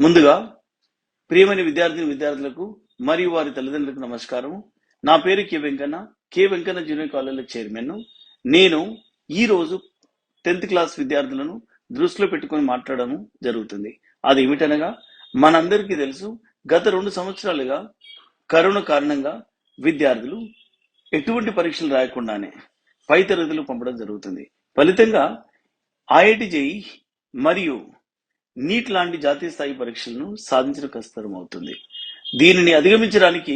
ముందుగా ప్రియమైన విద్యార్థులకు మరియు వారి తల్లిదండ్రులకు నమస్కారం. నా పేరు K Venkanna junior college chairman. నేను ఈ రోజు 10th క్లాస్ విద్యార్థులను దృష్టిలో పెట్టుకొని మాట్లాడడం జరుగుతుంది. అది ఏమిటనగా, మనందరికీ తెలుసు, గత 2 సంవత్సరాలుగా కరోనా కారణంగా విద్యార్థులు ఎటువంటి పరీక్షలు రాయకుండానే పై తరగతులు పంపడం జరుగుతుంది. ఫలితంగా ఐఐటి జేఈ మరియు నీట్ లాంటి జాతీయ స్థాయి పరీక్షలను సాధించడం కష్టతరం అవుతుంది. దీనిని అధిగమించడానికి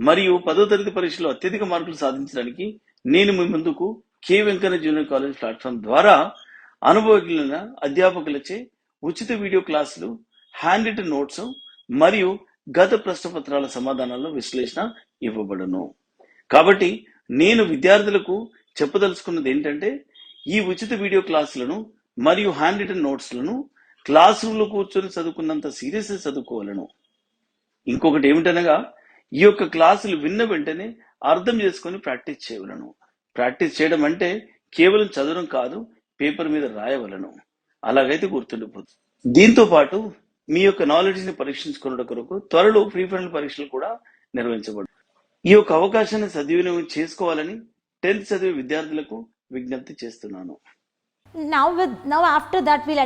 మరియు 10వ తరగతి పరీక్షలో అత్యధిక మార్కులు సాధించడానికి నేను మీ ముందుకు K Venkanna junior college platform ద్వారా అనుభవజ్ఞులైన అధ్యాపకులచే ఉచిత వీడియో క్లాసులు, హ్యాండ్ రిటన్ నోట్స్ మరియు గత ప్రశ్నపత్రాల సమాధానాల విశ్లేషణ ఇవ్వబడును. కాబట్టి నేను విద్యార్థులకు చెప్పదలుచుకున్నది ఏంటంటే, ఈ ఉచిత వీడియో క్లాసులను మరియు హ్యాండ్ రిటన్ నోట్స్లను క్లాస్ రూమ్ లో కూర్చొని చదువుకున్నంత సీరియస్ చదువుకోవాలను. ఇంకొకటి ఏమిటనగా, ఈ యొక్క క్లాసులు విన్న వెంటనే అర్థం చేసుకొని ప్రాక్టీస్ చేయవలను. ప్రాక్టీస్ చేయడం అంటే కేవలం చదవడం కాదు, పేపర్ మీద రాయవలను. అలాగైతే గుర్తుండిపోతుంది. దీంతో పాటు మీ యొక్క నాలెడ్జ్ ని పరీక్షించుకున్న కొరకు త్వరలో ప్రీ ఫైనల్ పరీక్షలు కూడా నిర్వహించబడు. ఈ యొక్క అవకాశాన్ని సద్వినియోగం చేసుకోవాలని 10th చదివే విద్యార్థులకు విజ్ఞప్తి చేస్తున్నాను. Now after that we'll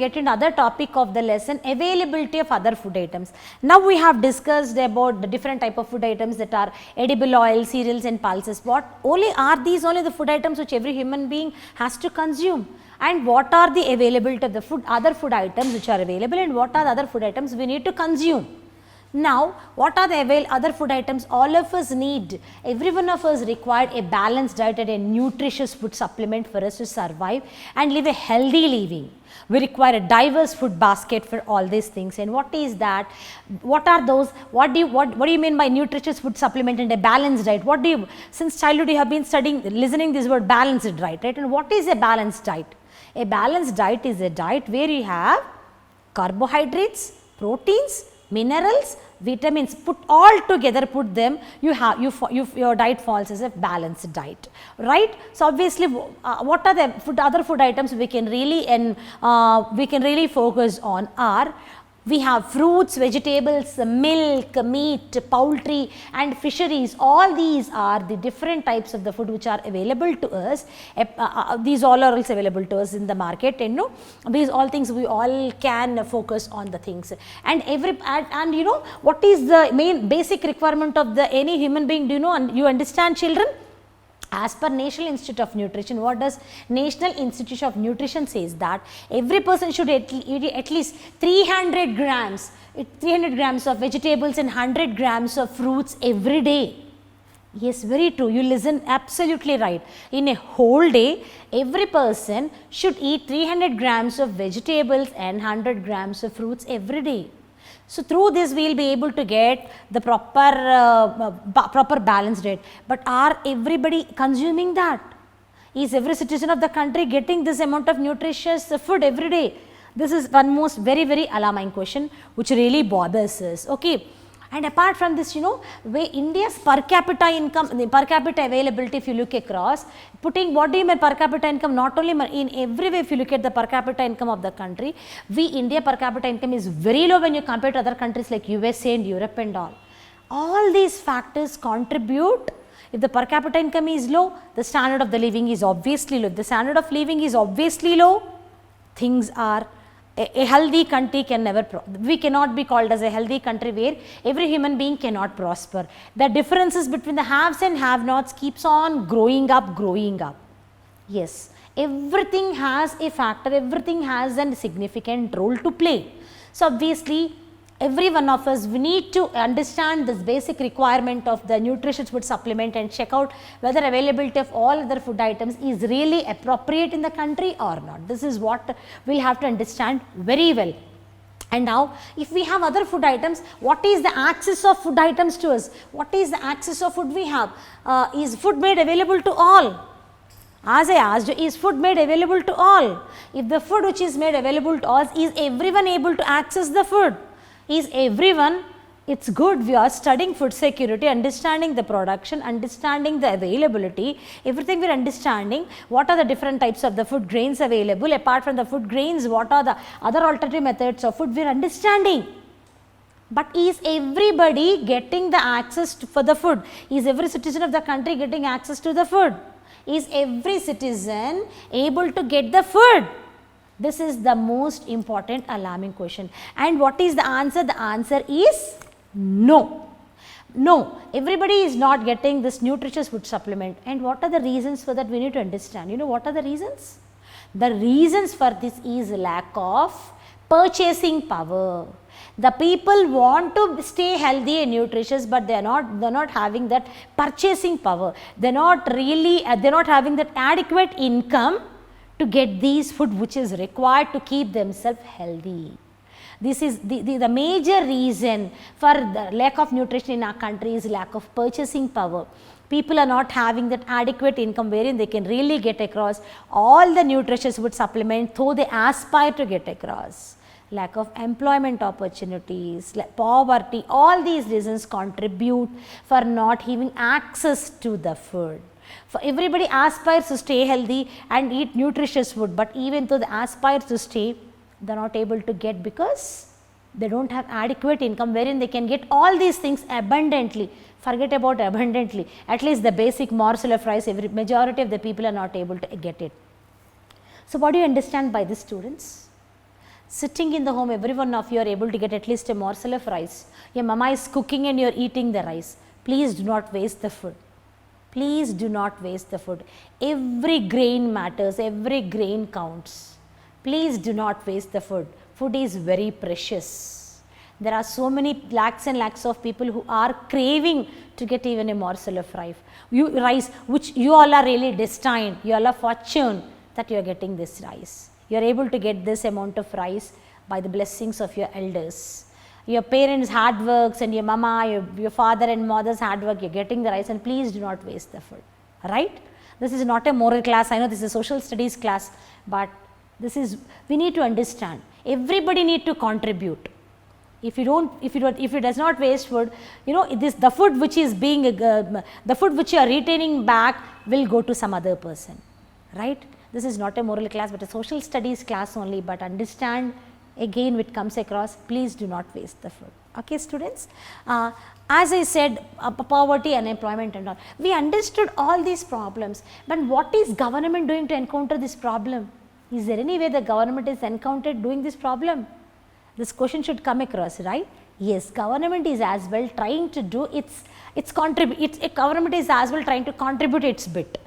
get into other topic of the lesson, availability of other food items. Now we have discussed about the different type of food items that are edible oil, cereals and pulses. What only are these only the food items which every human being has to consume, and what are the availability of the other food items which are available, and what are the other food items we need to consume. Now, what are the other food items all of us need? Every one of us required a balanced diet and a nutritious food supplement for us to survive and live a healthy living. We require a diverse food basket for all these things. And what is that? What are those? What do you mean by nutritious food supplement and a balanced diet? Since childhood you have been listening this word balanced diet, right? And what is a balanced diet? A balanced diet is a diet where you have carbohydrates, proteins, minerals, vitamins, put all together, your diet falls as a balanced diet, right? So obviously what are the other food items we can really focus on are, we have fruits, vegetables, milk, meat, poultry and fisheries. All these are the different types of the food which are available to us. These all are also available to us in the market, and these all things we all can focus on the things. And what is the main basic requirement of any human being? Do you know, and you understand, children? As per National Institute of Nutrition, what does National Institute of Nutrition says that every person should eat at least 300 grams of vegetables and 100 grams of fruits every day. Yes, very true. You listen absolutely right. In a whole day, every person should eat 300 grams of vegetables and 100 grams of fruits every day. So through this we will be able to get the proper balanced diet. But are everybody consuming that? Is every citizen of the country getting this amount of nutritious food every day? This is one most very alarming question which really bothers us. Okay. And apart from this, where India's per capita income, the per capita availability, if you look across, what do you mean per capita income? Not only in every way, if you look at the per capita income of the country, India per capita income is very low when you compare to other countries like USA and Europe and all. All these factors contribute. If the per capita income is low, the standard of the living is obviously low. If the standard of living is obviously low, things are a healthy country we cannot be called as a healthy country where every human being cannot prosper. The differences between the haves and have-nots keeps on growing up. Yes, everything has a factor, everything has a significant role to play. So obviously every one of us, we need to understand this basic requirement of the nutritious food supplement and check out whether availability of all other food items is really appropriate in the country or not. This is what we'll have to understand very well. And now, if we have other food items, what is the access of food items to us? What is the access of food we have? Is food made available to all? As I asked, is food made available to all? If the food which is made available to us, is everyone able to access the food? Is everyone it's good we are studying food security, understanding the production, understanding the availability, everything we are understanding. What are the different types of the food grains available? Apart from the food grains, what are the other alternative methods of food we are understanding? But is everybody getting the access for the food? Is every citizen of the country getting access to the food? Is every citizen able to get the food? This is the most important alarming question. And what is the answer? The answer is no. No, everybody is not getting this nutritious food supplement. And what are the reasons for that? We need to understand. You know what are the reasons? The reasons for this is lack of purchasing power. The people want to stay healthy and nutritious, but they're not having that purchasing power. They're not having that adequate income to get these food which is required to keep themselves healthy. This is the major reason for the lack of nutrition in our country is lack of purchasing power. People are not having that adequate income wherein they can really get across all the nutritious food supplement, though they aspire to get across. Lack of employment opportunities, poverty, all these reasons contribute for not having access to the food. For everybody aspires to stay healthy and eat nutritious food, but even though they aspire to stay, they are not able to get because they do not have adequate income wherein they can get all these things abundantly. Forget about abundantly, at least the basic morsel of rice, majority of the people are not able to get it. So what do you understand by this, students? Sitting in the home, every one of you are able to get at least a morsel of rice. Your mama is cooking and you are eating the rice. Please do not waste the food. Please do not waste the food. Every grain matters, every grain counts. Please do not waste the food. Food is very precious. There are so many lakhs and lakhs of people who are craving to get even a morsel of rice, which you all are really destined. You all are fortunate that you are getting this rice. You are able to get this amount of rice by the blessings of your elders. Your parents' hard works and your mama, your father and mother's hard work, you are getting the rice, and please do not waste the food, right? This is not a moral class. I know this is a social studies class, but we need to understand. Everybody need to contribute. If you does not waste food, you know, the food which is being, the food which you are retaining back will go to some other person, right? This is not a moral class, but a social studies class only, but understand again it comes across, please do not waste the food. Okay, students? As I said, poverty, unemployment and all, we understood all these problems, but what is government doing to encounter this problem? Is there any way the government is encountered doing this problem? This question should come across, right? Yes, government is as well trying to do government is as well trying to contribute its bit.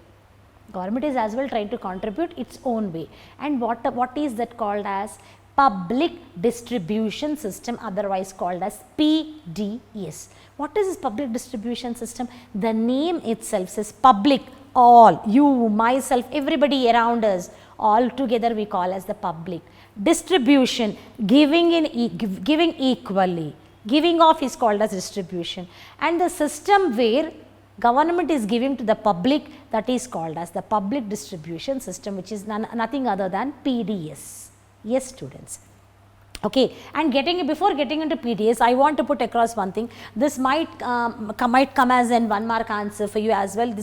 Government is as well trying to contribute its own way. And what is that called as? Public distribution system, otherwise called as PDS. What is this public distribution system? The name itself says public, all, you, myself, everybody around us, all together we call as the public. Distribution, giving equally, giving off is called as distribution. And the system where government is giving to the public, that is called as the public distribution system, which is nothing other than PDS. Yes, students. Okay, and before getting into PDS, I want to put across one thing. This might come as an 1 mark answer for you as well.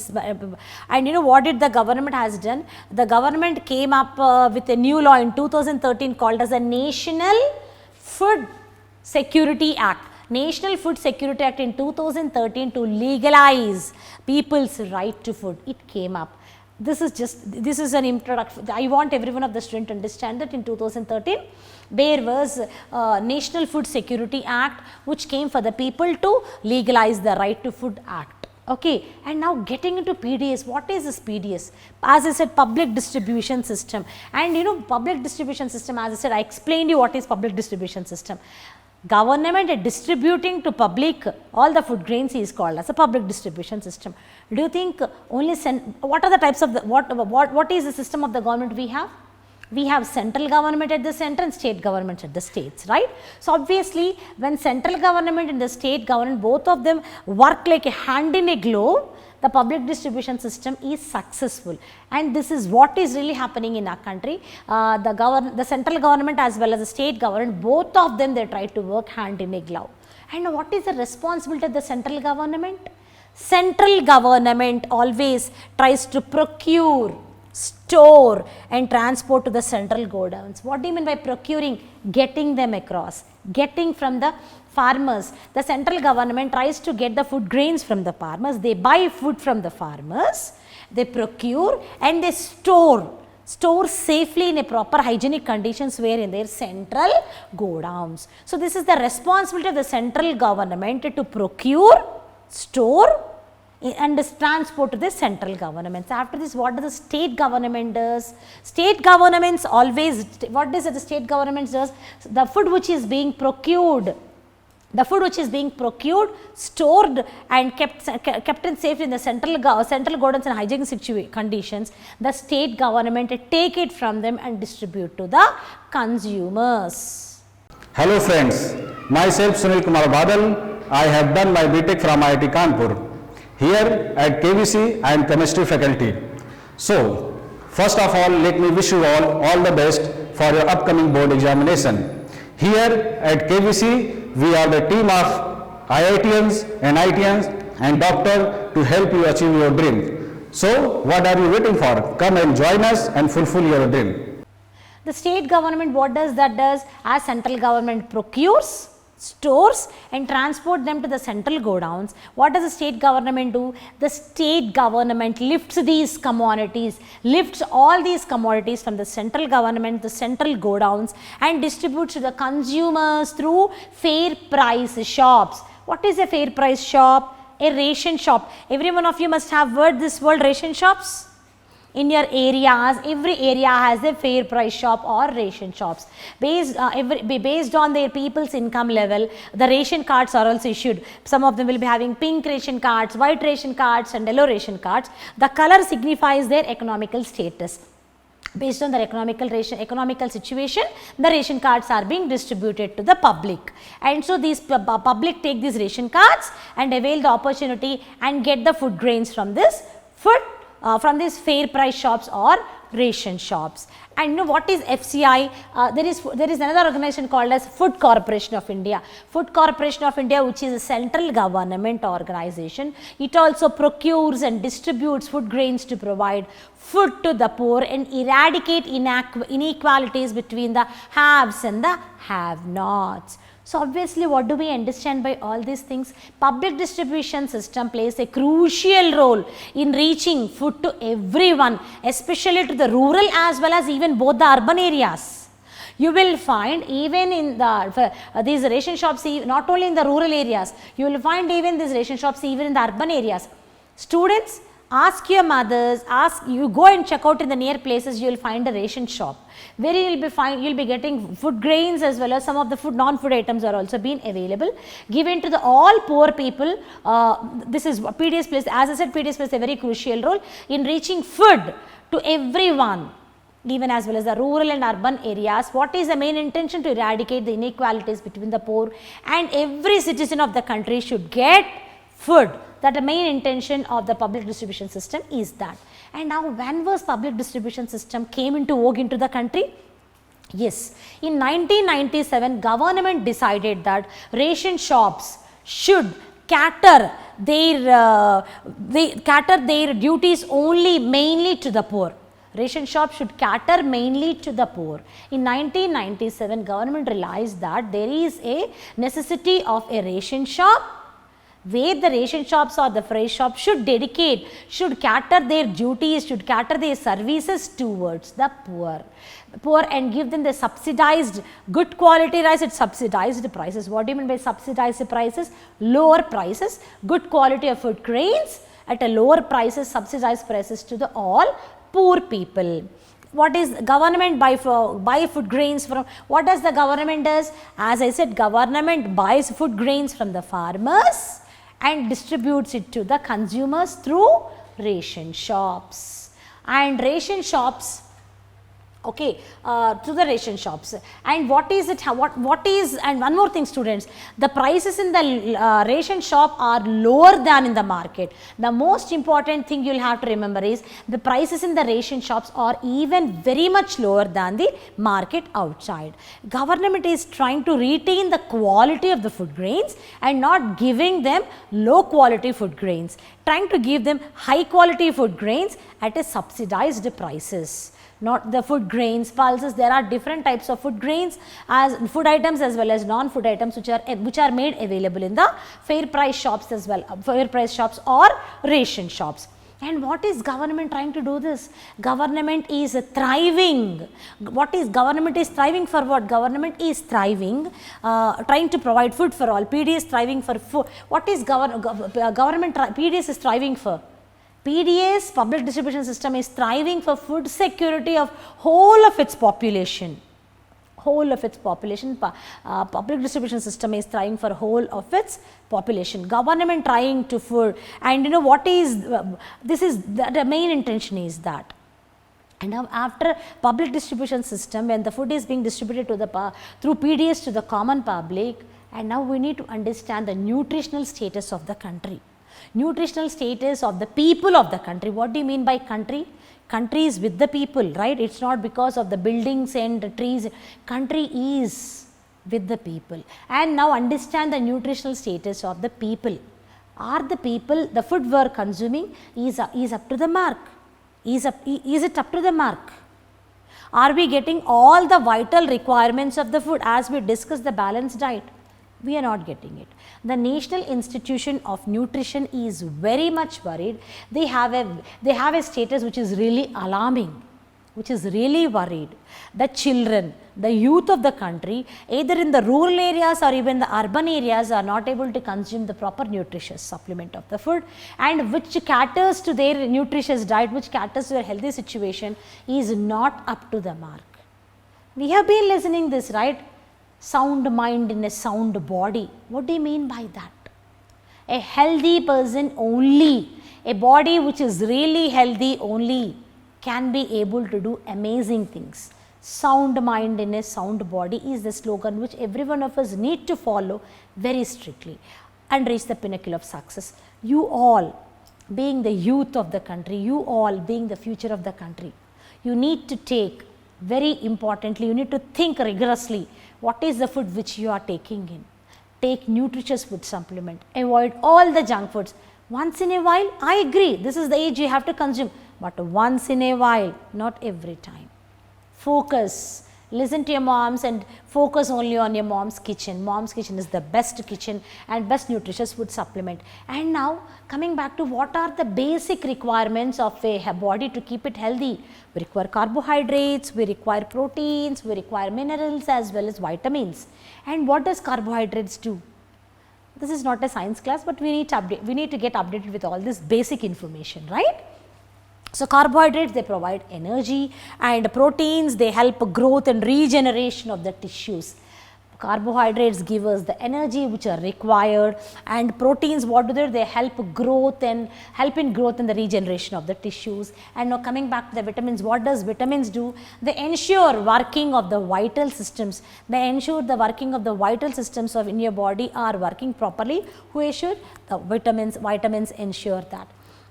And you know what did the government has done? The government came up with a new law in 2013 called as the National Food Security Act. National Food Security Act in 2013 to legalize people's right to food. It came up. This is an introduction. I want every one of the students to understand that in 2013 there was National Food Security Act which came for the people to legalize the Right to Food Act. Okay, and now getting into PDS, what is this PDS? As I said, public distribution system. And you know, public distribution system, as I said, I explained you what is public distribution system. Government distributing to public all the food grains is called as a public distribution system. Do you think only what are the types of the what is the system of the government we have? We have central government at the center and state government at the states, right? So obviously, when central government and the state government, both of them work like a hand in a glove, the public distribution system is successful, and this is what is really happening in our country. The central government as well as the state government, both of them, they try to work hand in a glove. And what is the responsibility of the central government? Central government always tries to procure, store and transport to the central godowns. What do you mean by procuring? Getting them across, getting from the farmers. The central government tries to get the food grains from the farmers. They buy food from the farmers, they procure and they store safely in a proper hygienic conditions where in their central godowns. So this is the responsibility of the central government to procure, store and transport to the central governments. After this, what does the state government does? State governments always, what is it the state government does? The food which is being procured, stored and kept in safe in the central godowns and hygienic conditions, the state government take it from them and distribute to the consumers. Hello friends, myself Sunil Kumar Badal. I have done my BTech from IIT Kanpur. Here at KVC I am chemistry faculty. So first of all, let me wish you all the best for your upcoming board examination. Here at KVC we are the team of IITians and ITians and doctor to help you achieve your dream. So what are you waiting for? Come and join us and fulfill your dream. The state government, what does that does? As central government procures, stores and transport them to the central godowns, what does the state government do? The state government lifts these commodities, lifts all these commodities from the central government, the central godowns and distributes to the consumers through fair price shops. What is a fair price shop? A ration shop. Every one of you must have heard this word, ration shops. In your areas, every area has a fair price shop or ration shops. Based on their people's income level, the ration cards are also issued. Some of them will be having pink ration cards, white ration cards and yellow ration cards. The color signifies their economical status. Based on their economical situation, the ration cards are being distributed to the public. And so these public take these ration cards and avail the opportunity and get the food grains from this from these fair price shops or ration shops. And you know what is FCI? There is another organization called as Food Corporation of India. Food Corporation of India, which is a central government organization. It also procures and distributes food grains to provide food to the poor and eradicate inequalities between the haves and the have-nots. So obviously, what do we understand by all these things? Public distribution system plays a crucial role in reaching food to everyone, especially to the rural as well as even both the urban areas. You will find even in these ration shops, not only in the rural areas, you will find even these ration shops even in the urban areas. Students, ask your mothers, you go and check out in the near places, you will find a ration shop where you will be getting food grains as well as some of the non-food items are also being available, given to the all poor people. This is PDS plays, as I said, PDS plays a very crucial role in reaching food to everyone, even as well as the rural and urban areas. What is the main intention? To eradicate the inequalities between the poor, and every citizen of the country should get food. That the main intention of the public distribution system is that. And now, when was public distribution system came into vogue into the country? Yes, in 1997, government decided that ration shops should cater their duties only mainly to the poor. Ration shops should cater mainly to the poor. In 1997, government realized that there is a necessity of a ration shop where the ration shops or the fresh shops should cater their duties, should cater their services towards the poor and give them the subsidized, good quality rice at subsidized prices. What do you mean by subsidized prices? Lower prices, good quality of food grains at a lower prices, subsidized prices to the all poor people. What is government buy food grains from? What does the government does? As I said, government buys food grains from the farmers and distributes it to the consumers through ration shops. And ration shops okay, to the ration shops. And what is it, what is, and one more thing students, the prices in the ration shop are lower than in the market. The most important thing you will have to remember is the prices in the ration shops are even very much lower than the market outside. Government is trying to retain the quality of the food grains and not giving them low quality food grains, trying to give them high quality food grains at a subsidized prices. Not the food grains, pulses, there are different types of food grains as food items as well as non-food items which are made available in the fair price shops as well, fair price shops or ration shops. And what is government trying to do this? Government is thriving. What is government is thriving for? What government is thriving, trying to provide food for all. PD is thriving for food. What is government? PDS is thriving for. PDS, public distribution system, is thriving for food security of whole of its population. Whole of its population, public distribution system is trying for whole of its population. Government trying to food, and you know what is, this is the main intention is that. And now after public distribution system, when the food is being distributed to the through PDS to the common public, and now we need to understand the nutritional status of the country. Nutritional status of the people of the country. What do you mean by country? Country is with the people, right? It's not because of the buildings and the trees. Country is with the people. And now understand the nutritional status of the people. Are the people, the food we are consuming is up to the mark? Is it up to the mark? Are we getting all the vital requirements of the food as we discussed the balanced diet? We are not getting it. The National Institution of Nutrition is very much worried. They have a status which is really alarming, which is really worried. The children, the youth of the country, either in the rural areas or even the urban areas, are not able to consume the proper nutritious supplement of the food, and which caters to their nutritious diet, which caters to their healthy situation, is not up to the mark. We have been listening this, right? Sound mind in a sound body. What do you mean by that? A healthy person only, a body which is really healthy only, can be able to do amazing things. Sound mind in a sound body is the slogan which every one of us need to follow very strictly and reach the pinnacle of success. You all being the youth of the country, you all being the future of the country, you need to take, very importantly, you need to think rigorously. What is the food which you are taking in? Take nutritious food supplement. Avoid all the junk foods. Once in a while, I agree, this is the age you have to consume, but once in a while, not every time. Focus. Listen to your moms and focus only on your mom's kitchen. Mom's kitchen is the best kitchen and best nutritious food supplement. And now coming back to what are the basic requirements of a body to keep it healthy. We require carbohydrates, we require proteins, we require minerals as well as vitamins. And what does carbohydrates do? This is not a science class, but we need to get updated with all this basic information, right? So carbohydrates, they provide energy, and proteins, they help growth and regeneration of the tissues. Carbohydrates give us the energy which are required, and proteins, what do they help growth and help in growth and the regeneration of the tissues. And now coming back to the vitamins, what does vitamins do? They ensure working of the vital systems. They ensure the working of the vital systems of in your body are working properly. Who ensure? The vitamins ensure that.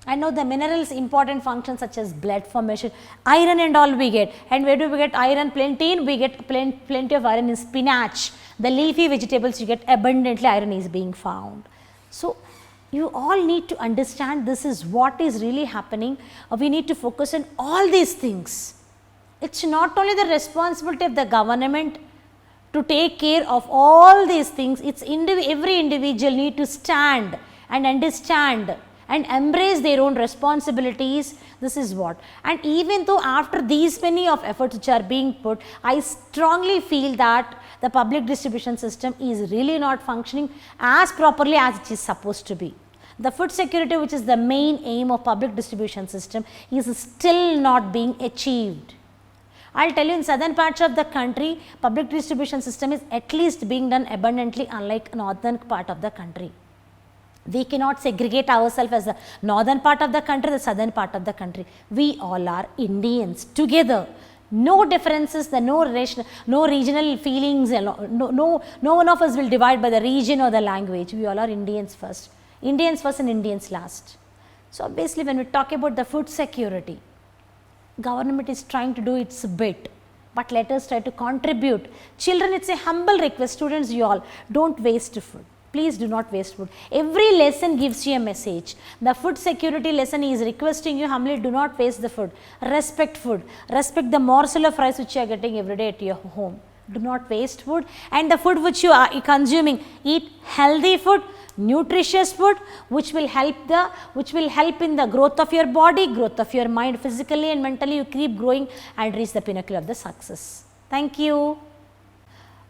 And now the minerals, important functions such as blood formation, iron and all we get. And where do we get iron? Plenty in, we get plenty of iron in spinach. The leafy vegetables, you get abundantly iron is being found. So you all need to understand this is what is really happening. We need to focus on all these things. It's not only the responsibility of the government to take care of all these things. It's every individual need to stand and understand and embrace their own responsibilities. This is what. And even though after these many of efforts which are being put, I strongly feel that the public distribution system is really not functioning as properly as it is supposed to be. The food security, which is the main aim of public distribution system, is still not being achieved. I will tell you, in southern parts of the country, public distribution system is at least being done abundantly, unlike northern part of the country. We cannot segregate ourselves as the northern part of the country, the southern part of the country. We all are Indians together. No differences, no regional feelings, no one of us will divide by the region or the language. We all are Indians first and Indians last. So obviously when we talk about the food security, government is trying to do its bit, but let us try to contribute. Children, it's a humble request, students, you all, don't waste food. Please do not waste food. Every lesson gives you a message. The food security lesson is requesting you humbly, do not waste the food. Respect food. Respect the morsel of rice which you are getting every day at your home. Do not waste food, and the food which you are consuming, eat healthy food, nutritious food, which will help in the growth of your body, growth of your mind, physically and mentally. You keep growing and reach the pinnacle of the success. Thank you.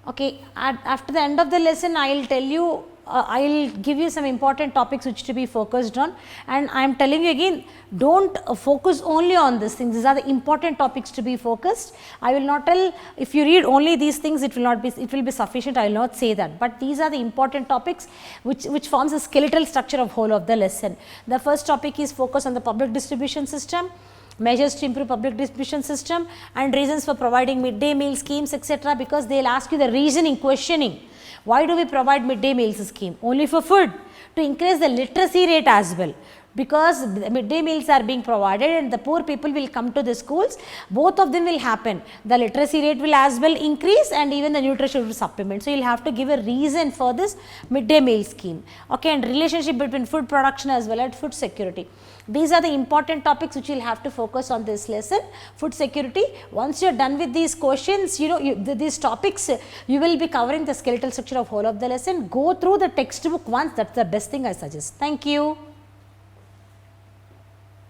Okay, after the end of the lesson, I will tell you, I will give you some important topics which to be focused on, and I am telling you again, don't focus only on these things. These are the important topics to be focused. I will not tell, if you read only these things, it will be sufficient. I will not say that, but these are the important topics which forms a skeletal structure of whole of the lesson. The first topic is focus on the public distribution system, measures to improve public distribution system, and reasons for providing midday meal schemes, etc., because they will ask you the reasoning, questioning. Why do we provide midday meals scheme? Only for food, to increase the literacy rate as well, because midday meals are being provided and the poor people will come to the schools. Both of them will happen. The literacy rate will as well increase, and even the nutrition will supplement. So, you will have to give a reason for this midday meal scheme. Okay, and relationship between food production as well as food security. These are the important topics which you will have to focus on this lesson, food security. Once you are done with these questions, these topics, you will be covering the skeletal structure of whole of the lesson. Go through the textbook once, that is the best thing I suggest. Thank you.